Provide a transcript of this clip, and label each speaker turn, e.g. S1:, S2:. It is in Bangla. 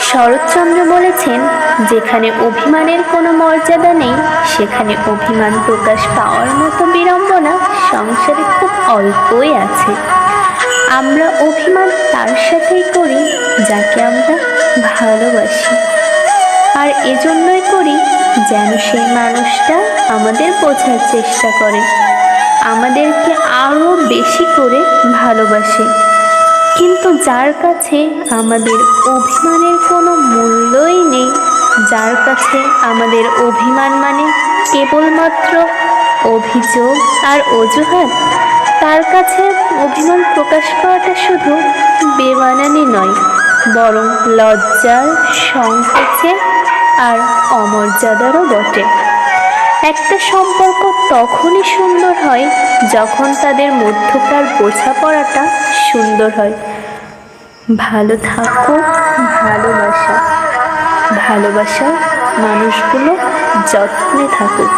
S1: শরৎচন্দ্র বলেছেন, যেখানে অভিমানের কোনো মর্যাদা নেই সেখানে অভিমান প্রকাশ পাওয়ার মতো বিড়ম্বনা সংসারে খুব অল্পই আছে। আমরা অভিমান তার সাথেই করি যাকে আমরা ভালোবাসি, আর এজন্যই করি যেন সেই মানুষটা আমাদের বোঝার চেষ্টা করে, আমাদেরকে আরও বেশি করে ভালোবাসে। কিন্তু যার কাছে আমাদের অভিমানের কোনো মূল্যই নেই, যার কাছে আমাদের অভিমান মানে কেবলমাত্র অভিযোগ আর অজুহাত, তার কাছে অভিমান প্রকাশ করাটা শুধু বেমানানি নয়, বরং লজ্জার, সংকোচে আর অমর্যাদারও বটে। একটা সম্পর্ক তখনই সুন্দর হয় যখন তাদের মধ্যকার বোঝাপড়াটা সুন্দর হয়। ভালো থাকো ভালোবাসা, ভালোবাসার মানুষগুলো যত্নে থাকুক।